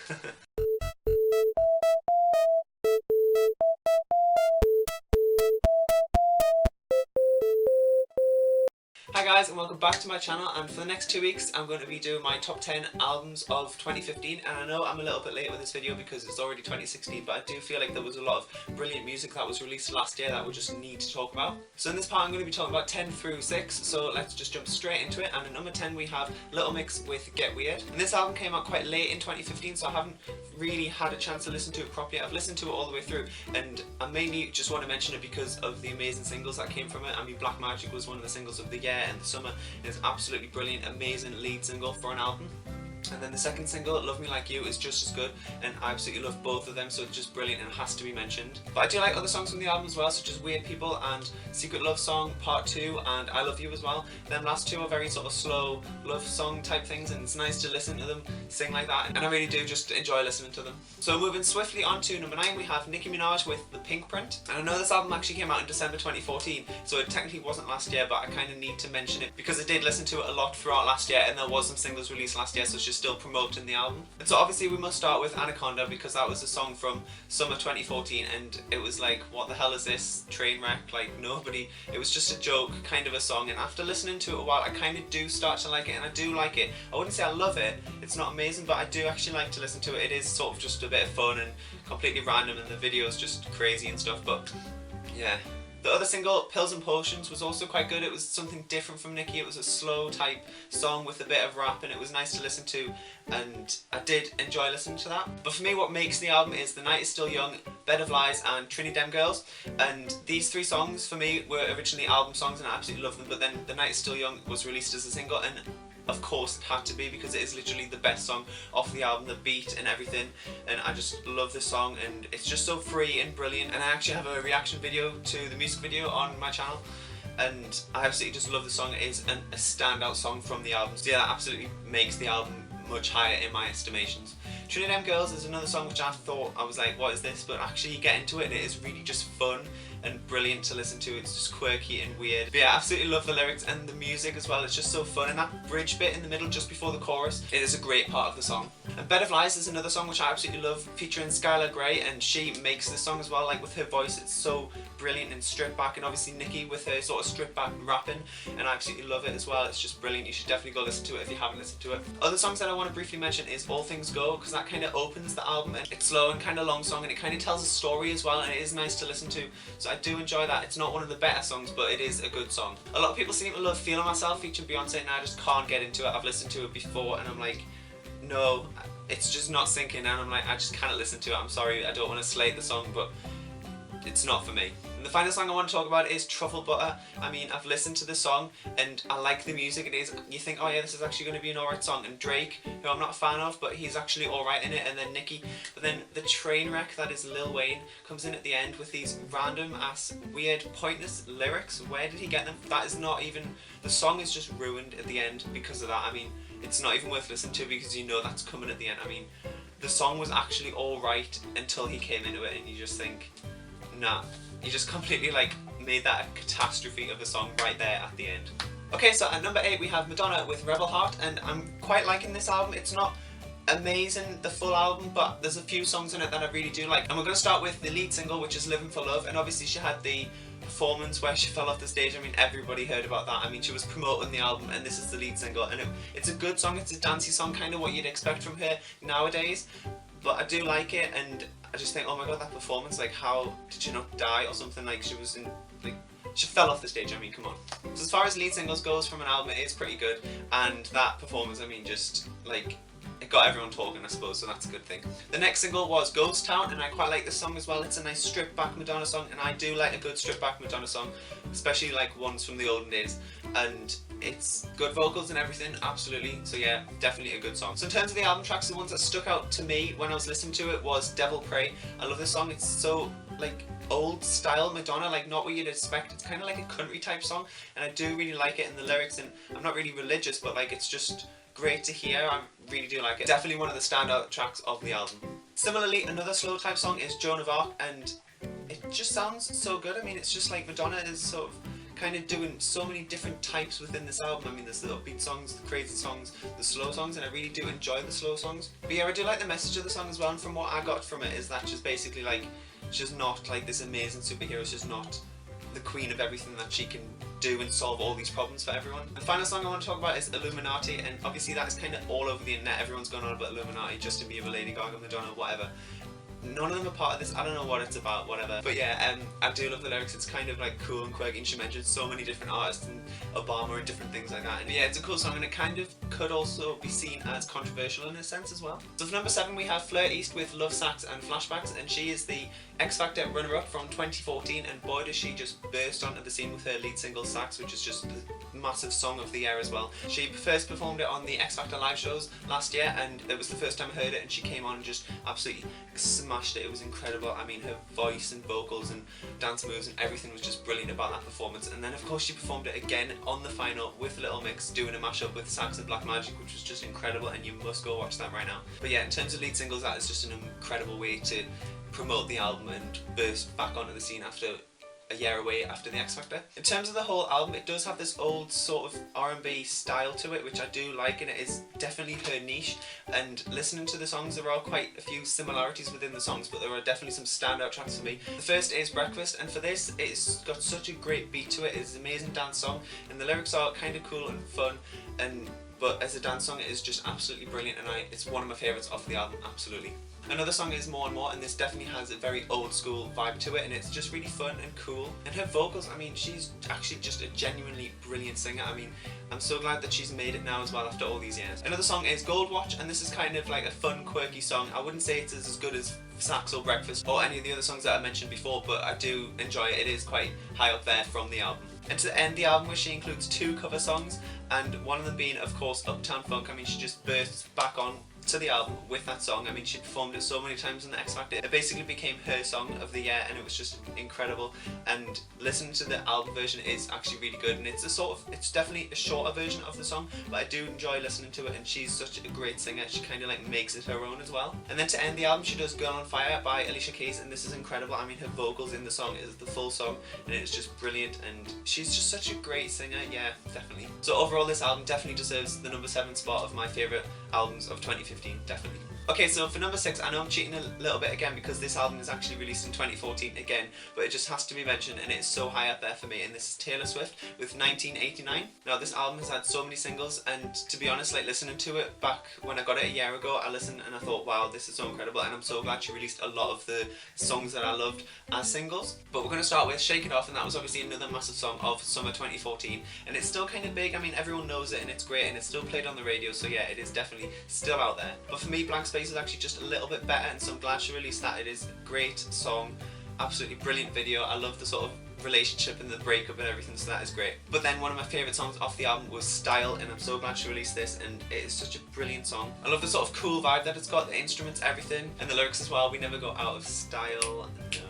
Hi guys, and welcome back to my channel, and for the next 2 weeks I'm going to be doing my top 10 albums of 2015, and I know I'm a little bit late with this video because it's already 2016, but I do feel like there was a lot of brilliant music that was released last year that we just need to talk about. So in this part I'm going to be talking about 10 through 6, so let's just jump straight into it. And at number 10 we have Little Mix with Get Weird, and this album came out quite late in 2015, so I haven't really had a chance to listen to it properly. I've listened to it all the way through, and I mainly just want to mention it because of the amazing singles that came from it. I mean, Black Magic was one of the singles of the year and the summer, and it's absolutely brilliant, amazing lead single for an album. And then the second single, Love Me Like You, is just as good, and I absolutely love both of them, so it's just brilliant and has to be mentioned. But I do like other songs from the album as well, such as Weird People and Secret Love Song Part 2 and I Love You as well. Them last two are very sort of slow love song type things, and it's nice to listen to them sing like that, and I really do just enjoy listening to them. So moving swiftly on to number 9, we have Nicki Minaj with The Pink Print. And I know this album actually came out in December 2014, so it technically wasn't last year, but I kind of need to mention it because I did listen to it a lot throughout last year, and there was some singles released last year, so she's still promoting the album. And so obviously we must start with Anaconda, because that was a song from summer 2014, and it was like, what the hell is this train wreck? Like, nobody, it was just a joke kind of a song, and after listening to it a while I kind of do start to like it, and I do like it. I wouldn't say I love it, it's not amazing, but I do actually like to listen to it. It is sort of just a bit of fun and completely random, and the video is just crazy and stuff, but yeah. The other single, Pills and Potions, was also quite good. It was something different from Nicki. It was a slow type song with a bit of rap, and it was nice to listen to, and I did enjoy listening to that. But for me, what makes the album is The Night Is Still Young, Bed of Lies and Trinity Dem Girls, and these three songs for me were originally album songs and I absolutely love them, but then The Night Is Still Young was released as a single, and of course it had to be because it is literally the best song off the album, the beat and everything, and I just love this song, and it's just so free and brilliant. And I actually have a reaction video to the music video on my channel, and I absolutely just love the song. It is a standout song from the album, so yeah, that absolutely makes the album much higher in my estimations. Trinity Dem Girls is another song which I thought, I was like, what is this? But actually you get into it and it is really just fun and brilliant to listen to. It's just quirky and weird. But yeah, I absolutely love the lyrics and the music as well. It's just so fun, and that bridge bit in the middle just before the chorus, it is a great part of the song. And Bed of Lies is another song which I absolutely love, featuring Skylar Grey, and she makes this song as well, like with her voice, it's so brilliant and stripped back, and obviously Nicki with her sort of stripped back rapping, and I absolutely love it as well. It's just brilliant. You should definitely go listen to it if you haven't listened to it. Other songs that I want to briefly mention is All Things Go, because that kind of opens the album, and it's slow and kind of long song, and it kind of tells a story as well, and it is nice to listen to, so I do enjoy that. It's not one of the better songs, but it is a good song. A lot of people seem to love Feeling Myself featuring Beyonce, and I just can't get into it. I've listened to it before and I'm like, no, it's just not sinking, and I'm like, I just can't listen to it. I'm sorry, I don't want to slate the song, but it's not for me. And the final song I want to talk about is Truffle Butter. I mean, I've listened to the song and I like the music. It is, you think, oh yeah, this is actually going to be an alright song, and Drake, who I'm not a fan of, but he's actually alright in it, and then Nicki, but then the train wreck that is Lil Wayne comes in at the end with these random ass weird pointless lyrics. Where did he get them? That is not even, the song is just ruined at the end because of that. I mean, it's not even worth listening to because you know that's coming at the end. I mean, the song was actually alright until he came into it, and you just think, nah, you just completely like made that a catastrophe of a song right there at the end. Okay, so at number 8 we have Madonna with Rebel Heart, and I'm quite liking this album. It's not amazing, the full album, but there's a few songs in it that I really do like. And we're going to start with the lead single, which is Living for Love, and obviously she had the performance where she fell off the stage. I mean, everybody heard about that. I mean, she was promoting the album, and this is the lead single, and it's a good song. It's a dancey song, kind of what you'd expect from her nowadays, but I do like it, and I just think, oh my god, that performance, like, how did she not die or something? Like, she was in, like, she fell off the stage, I mean, come on. So as far as lead singles goes from an album, it is pretty good, and that performance, I mean, just, like, it got everyone talking, I suppose, so that's a good thing. The next single was Ghost Town, and I quite like this song as well. It's a nice stripped back Madonna song, and I do like a good stripped back Madonna song, especially like ones from the olden days, and it's good vocals and everything, absolutely, so yeah, definitely a good song. So in terms of the album tracks, the ones that stuck out to me when I was listening to it was Devil Pray. I love this song. It's so like old style Madonna, like not what you'd expect. It's kind of like a country type song, and I do really like it in the lyrics, and I'm not really religious, but like it's just great to hear. I really do like it. Definitely one of the standout tracks of the album. Similarly, another slow type song is Joan of Arc, and it just sounds so good. I mean, it's just like Madonna is sort of kind of doing so many different types within this album. I mean, there's the upbeat songs, the crazy songs, the slow songs, and I really do enjoy the slow songs. But yeah, I do like the message of the song as well, and from what I got from it is that she's basically like, she's not like this amazing superhero, she's not the queen of everything, that she can do and solve all these problems for everyone. The final song I want to talk about is Illuminati, and obviously that is kind of all over the internet. Everyone's going on about Illuminati, Justin Bieber, Lady Gaga, Madonna, whatever. None of them are part of this. I don't know what it's about, whatever. But yeah, I do love the lyrics. It's kind of like cool and quirky, and she mentioned so many different artists and Obama and different things like that. And yeah, it's a cool song, and it kind of could also be seen as controversial in a sense as well. So for number 7 we have Fleur East with Love Sacks and Flashbacks, and she is the X Factor runner-up from 2014, and boy does she just burst onto the scene with her lead single Sax, which is just the massive song of the year as well. She first performed it on the X Factor live shows last year, and it was the first time I heard it, and she came on and just absolutely smashed it. It was incredible. I mean, her voice and vocals and dance moves and everything was just brilliant about that performance. And then of course she performed it again on the final with Little Mix, doing a mashup with Sax and Black Magic, which was just incredible, and you must go watch that right now. But yeah, in terms of lead singles, that is just an incredible way to promote the album and burst back onto the scene after a year away after the X Factor. In terms of the whole album, it does have this old sort of R&B style to it, which I do like, and it is definitely her niche. And listening to the songs, there are quite a few similarities within the songs, but there are definitely some standout tracks for me. The first is Breakfast, and for this, it's got such a great beat to it. It's an amazing dance song, and the lyrics are kind of cool and fun, but as a dance song, it is just absolutely brilliant, and it's one of my favourites off the album, absolutely. Another song is More and More, and this definitely has a very old school vibe to it, and it's just really fun and cool. And her vocals, I mean, she's actually just a genuinely brilliant singer. I mean, I'm so glad that she's made it now as well after all these years. Another song is Gold Watch, and this is kind of like a fun, quirky song. I wouldn't say it's as good as Sax or Breakfast or any of the other songs that I mentioned before, but I do enjoy it. It is quite high up there from the album. And to end the album, where she includes 2 cover songs, and one of them being, of course, Uptown Funk. I mean, she just bursts back on to the album with that song. I mean, she performed it so many times in the X Factor. It basically became her song of the year, and it was just incredible. And listening to the album version is actually really good, and it's definitely a shorter version of the song, but I do enjoy listening to it, and she's such a great singer. She kind of like makes it her own as well. And then to end the album, she does Girl on Fire by Alicia Keys, and this is incredible. I mean, her vocals in the song is the full song, and it's just brilliant, and she's just such a great singer. Yeah, definitely. So overall, this album definitely deserves the number 7 spot of my favourite albums of 2015, definitely. Okay, so for number 6, I know I'm cheating a little bit again because this album is actually released in 2014 again, but it just has to be mentioned, and it's so high up there for me, and this is Taylor Swift with 1989. Now, this album has had so many singles, and to be honest, like listening to it back when I got it a year ago, I listened and I thought, wow, this is so incredible, and I'm so glad she released a lot of the songs that I loved as singles. But we're going to start with Shake It Off, and that was obviously another massive song of summer 2014, and it's still kind of big. I mean, everyone knows it, and it's great, and it's still played on the radio, so yeah, it is definitely still out there. But for me, Blank Space is actually just a little bit better, and so I'm glad she released that. It is a great song, absolutely brilliant video. I love the sort of relationship and the breakup and everything, so that is great. But then one of my favourite songs off the album was Style, and I'm so glad she released this, and it is such a brilliant song. I love the sort of cool vibe that it's got, the instruments, everything, and the lyrics as well. We never go out of style, no.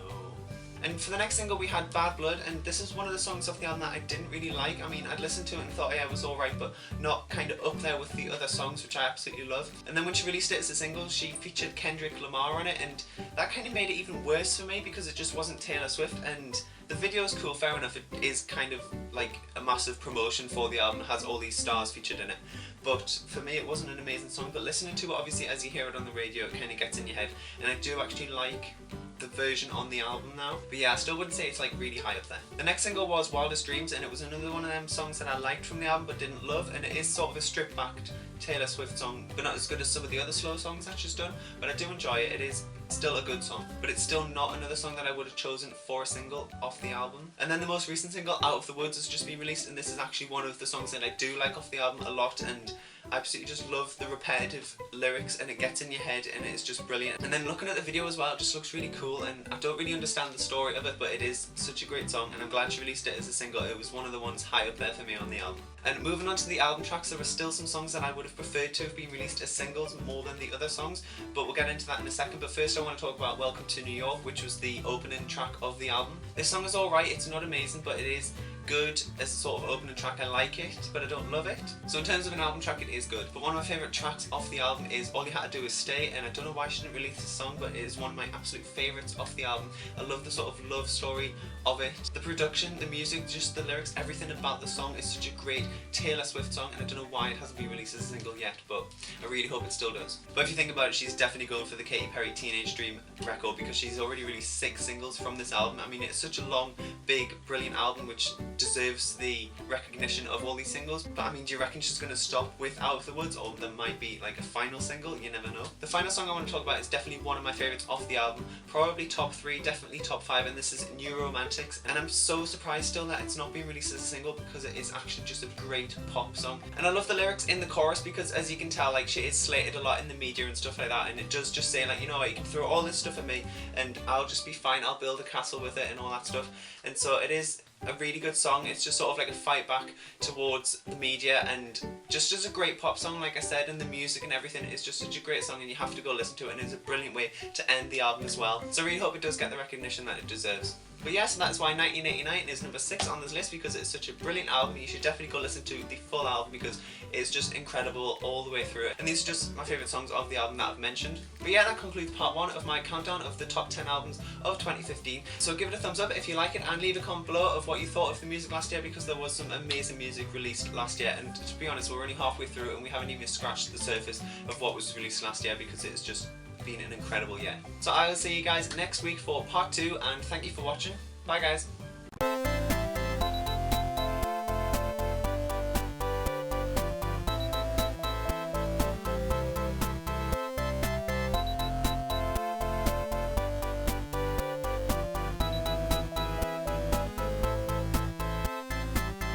And for the next single we had Bad Blood, and this is one of the songs off the album that I didn't really like. I mean, I'd listened to it and thought, yeah, it was alright, but not kind of up there with the other songs, which I absolutely love. And then when she released it as a single, she featured Kendrick Lamar on it, and that kind of made it even worse for me because it just wasn't Taylor Swift. And the video is cool, fair enough, it is kind of like a massive promotion for the album, it has all these stars featured in it. But for me it wasn't an amazing song, but listening to it, obviously as you hear it on the radio, it kind of gets in your head, and I do actually like the version on the album now. But yeah, I still wouldn't say it's like really high up there. The next single was Wildest Dreams, and it was another one of them songs that I liked from the album but didn't love, and it is sort of a stripped back Taylor Swift song, but not as good as some of the other slow songs that she's done, but I do enjoy it. It is still a good song, but it's still not another song that I would have chosen for a single off the album. And then the most recent single, Out of the Woods, has just been released, and this is actually one of the songs that I do like off the album a lot, and I absolutely just love the repetitive lyrics, and it gets in your head, and it's just brilliant. And then looking at the video as well, it just looks really cool, and I don't really understand the story of it, but it is such a great song, and I'm glad she released it as a single. It was one of the ones high up there for me on the album. And moving on to the album tracks, there are still some songs that I would have preferred to have been released as singles more than the other songs, but we'll get into that in a second. But first I want to talk about Welcome to New York, which was the opening track of the album. This song is alright, it's not amazing, but it is good as a sort of opening track. I like it, but I don't love it. So in terms of an album track, it is good. But one of my favourite tracks off the album is All You Had to Do Is Stay, and I don't know why she didn't release this song, but it is one of my absolute favourites off the album. I love the sort of love story of it. The production, the music, just the lyrics, everything about the song is such a great Taylor Swift song, and I don't know why it hasn't been released as a single yet, but I really hope it still does. But if you think about it, she's definitely going for the Katy Perry Teenage Dream record, because she's already released 6 singles from this album. I mean, it's such a long, big, brilliant album which deserves the recognition of all these singles. But I mean, do you reckon she's going to stop with Out of the Woods, or there might be like a final single? You never know. The final song I want to talk about is definitely one of my favourites off the album, probably top 3, definitely top 5, and this is New Romantics. And I'm so surprised still that it's not been released as a single, because it is actually just a great pop song. And I love the lyrics in the chorus, because as you can tell, like, she is slated a lot in the media and stuff like that, and it does just say, like, you know what, you can throw all this stuff at me and I'll just be fine, I'll build a castle with it and all that stuff. And so it is a really good song. It's just sort of like a fight back towards the media, and just a great pop song, like I said, and the music and everything is just such a great song, and you have to go listen to it, and it's a brilliant way to end the album as well. So I really hope it does get the recognition that it deserves. But yeah, so that's why 1989 is number 6 on this list, because it's such a brilliant album. You should definitely go listen to the full album, because it's just incredible all the way through it. And these are just my favourite songs of the album that I've mentioned. But yeah, that concludes part 1 of my countdown of the top 10 albums of 2015. So give it a thumbs up if you like it, and leave a comment below of what you thought of the music last year, because there was some amazing music released last year. And to be honest, we're only halfway through it and we haven't even scratched the surface of what was released last year, because it's just been an incredible year. So I will see you guys next week for part 2, and thank you for watching. Bye guys.